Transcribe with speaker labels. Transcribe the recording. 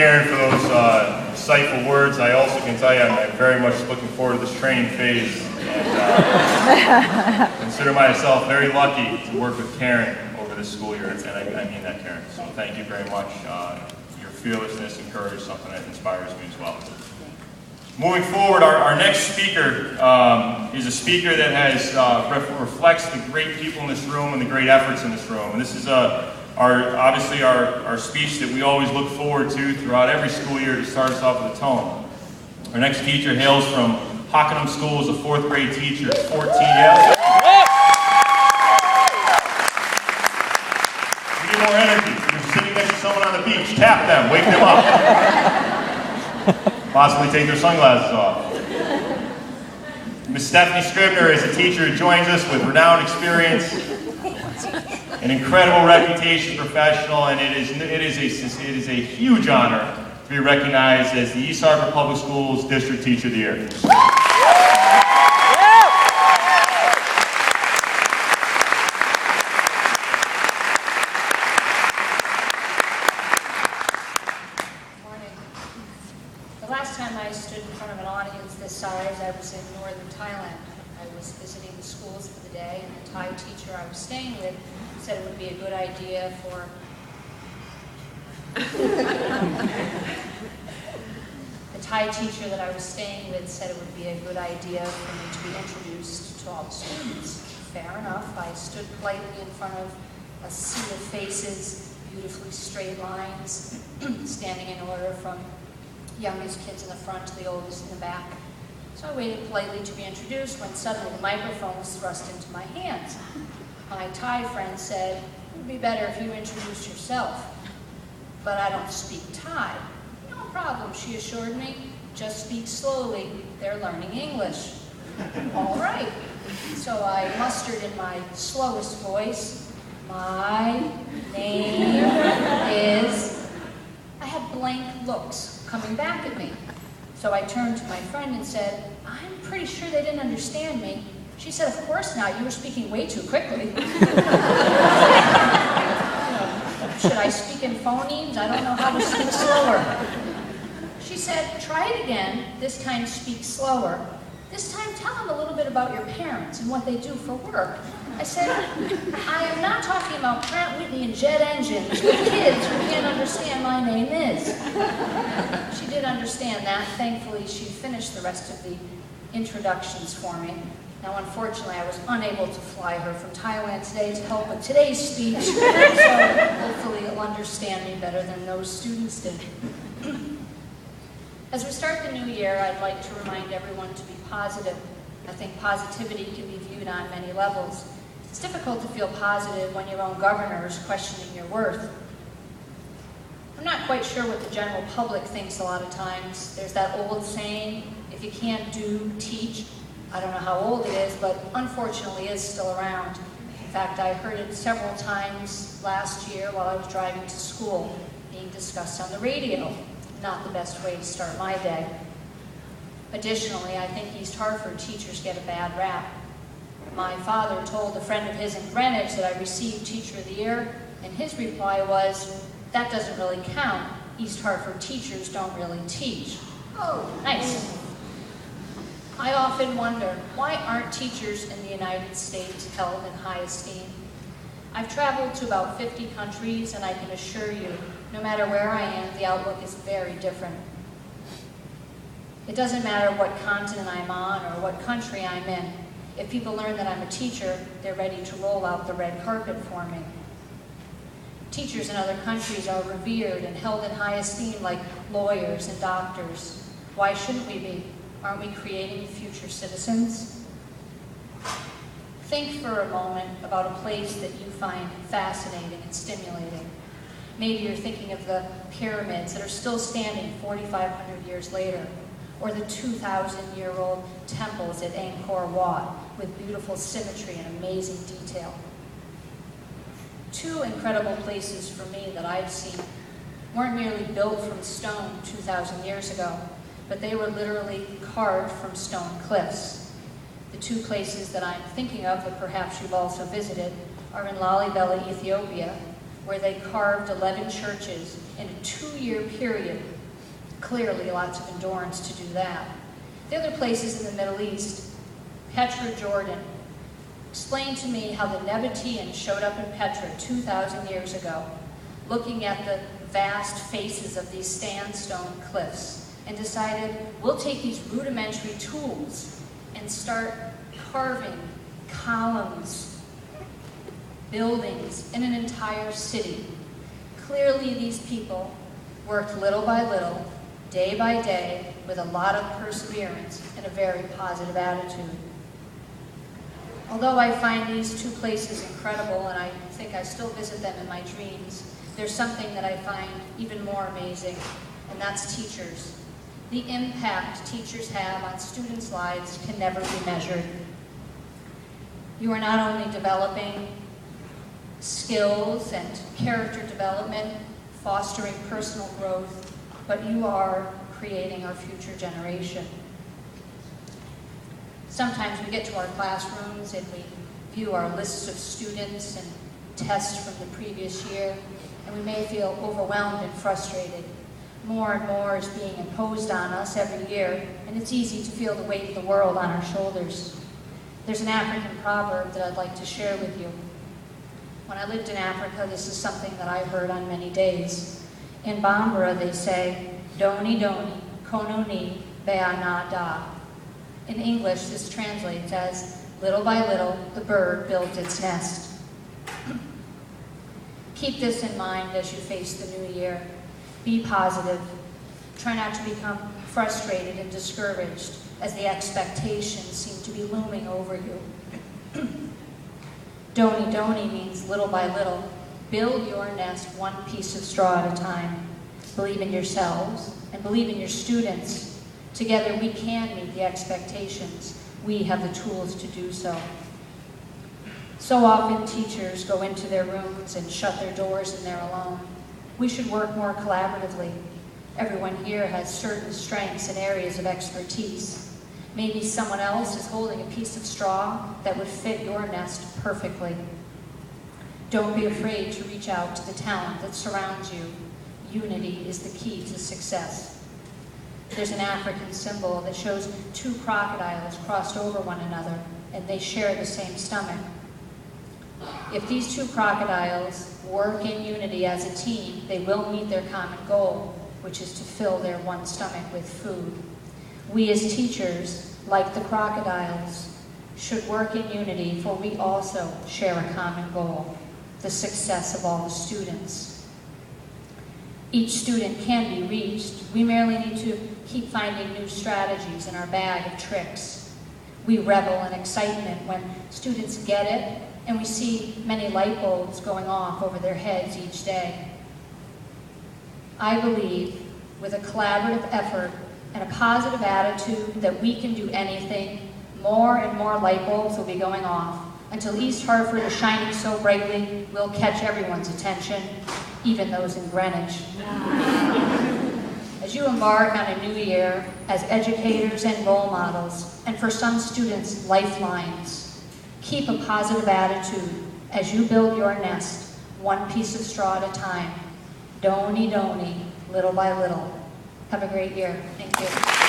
Speaker 1: Karen, for those insightful words. I also can tell you I'm very much looking forward to this training phase, and consider myself very lucky to work with Karen over this school year, and I mean that, Karen. So thank you very much. Your fearlessness and courage is something that inspires me as well. Moving forward, our next speaker is a speaker that has reflects the great people in this room and the great efforts in this room. And this is obviously our speech that we always look forward to throughout every school year to start us off with a tone. Our next teacher hails from Hockenham School, as a 4th grade teacher. 14 years. We need more energy. If you're sitting next to someone on the beach, tap them, wake them up. Possibly take their sunglasses off. Ms. Stephanie Scribner is a teacher who joins us with renowned experience, an incredible reputation, professional, and it is a huge honor to be recognized as the East Hartford Public Schools District Teacher of the Year.
Speaker 2: I was in northern Thailand. I was visiting the schools for the day, and the Thai teacher I was staying with said it would be a good idea for the Thai teacher that I was staying with said it would be a good idea for me to be introduced to all the students. Fair enough. I stood politely in front of a sea of faces, beautifully straight lines, standing in order from youngest kids in the front to the oldest in the back. So I waited politely to be introduced when suddenly the microphone was thrust into my hands. My Thai friend said, "It would be better if you introduced yourself." "But I don't speak Thai." "No problem," she assured me. "Just speak slowly. They're learning English." "All right." So I mustered in my slowest voice, "My name is..." I had blank looks coming back at me. So I turned to my friend and said, "I'm pretty sure they didn't understand me." She said, "Of course not, you were speaking way too quickly." Should I speak in phonemes? I don't know how to speak slower. She said, "Try it again, this time speak slower. This time tell them a little bit about your parents and what they do for work." I said, "I am not talking about Pratt Whitney and jet engines with kids who can't understand my name is." She did understand that. Thankfully, she finished the rest of the introductions for me. Now, unfortunately, I was unable to fly her from Thailand today to help with today's speech, so hopefully you'll understand me better than those students did. As we start the new year, I'd like to remind everyone to be positive. I think positivity can be viewed on many levels. It's difficult to feel positive when your own governor is questioning your worth. I'm not quite sure what the general public thinks a lot of times. There's that old saying, if you can't do, teach. I don't know how old it is, but unfortunately is still around. In fact, I heard it several times last year while I was driving to school, being discussed on the radio. Not the best way to start my day. Additionally, I think East Hartford teachers get a bad rap. My father told a friend of his in Greenwich that I received Teacher of the Year, and his reply was, "That doesn't really count. East Hartford teachers don't really teach." Oh, nice. I often wonder, why aren't teachers in the United States held in high esteem? I've traveled to about 50 countries, and I can assure you, no matter where I am, the outlook is very different. It doesn't matter what continent I'm on or what country I'm in. If people learn that I'm a teacher, they're ready to roll out the red carpet for me. Teachers in other countries are revered and held in high esteem like lawyers and doctors. Why shouldn't we be? Aren't we creating future citizens? Think for a moment about a place that you find fascinating and stimulating. Maybe you're thinking of the pyramids that are still standing 4,500 years later, or the 2,000-year-old temples at Angkor Wat with beautiful symmetry and amazing detail. Two incredible places for me that I've seen weren't merely built from stone 2,000 years ago, but they were literally carved from stone cliffs. The two places that I'm thinking of, that perhaps you've also visited, are in Lalibela, Ethiopia, where they carved 11 churches in a 2-year period Clearly, lots of endurance to do that. The other places in the Middle East, Petra, Jordan. Explain to me how the Nabateans showed up in Petra 2,000 years ago, looking at the vast faces of these sandstone cliffs, and decided, we'll take these rudimentary tools and start carving columns, buildings in an entire city. Clearly, these people worked little by little, day by day, with a lot of perseverance and a very positive attitude. Although I find these two places incredible, and I think I still visit them in my dreams, there's something that I find even more amazing, and that's teachers. The impact teachers have on students' lives can never be measured. You are not only developing skills and character development, fostering personal growth, but you are creating our future generation. Sometimes we get to our classrooms and we view our lists of students and tests from the previous year, and we may feel overwhelmed and frustrated. More and more is being imposed on us every year, and it's easy to feel the weight of the world on our shoulders. There's an African proverb that I'd like to share with you. When I lived in Africa, this is something that I heard on many days. In Bambara, they say, "Doni doni, kono ni, beana da." In English, this translates as, "Little by little, the bird builds its nest." Keep this in mind as you face the new year. Be positive. Try not to become frustrated and discouraged as the expectations seem to be looming over you. Doni doni means little by little. Build your nest one piece of straw at a time. Believe in yourselves and believe in your students. Together we can meet the expectations. We have the tools to do so. So often teachers go into their rooms and shut their doors and they're alone. We should work more collaboratively. Everyone here has certain strengths and areas of expertise. Maybe someone else is holding a piece of straw that would fit your nest perfectly. Don't be afraid to reach out to the talent that surrounds you. Unity is the key to success. There's an African symbol that shows two crocodiles crossed over one another, and they share the same stomach. If these two crocodiles work in unity as a team, they will meet their common goal, which is to fill their one stomach with food. We as teachers, like the crocodiles, should work in unity, for we also share a common goal, the success of all the students. Each student can be reached. We merely need to keep finding new strategies in our bag of tricks. We revel in excitement when students get it, and we see many light bulbs going off over their heads each day. I believe with a collaborative effort and a positive attitude that we can do anything, more and more light bulbs will be going off until East Hartford is shining so brightly we'll catch everyone's attention, even those in Greenwich. As you embark on a new year as educators and role models, and for some students, lifelines, keep a positive attitude as you build your nest, one piece of straw at a time. Doni doni, little by little. Have a great year. Thank you.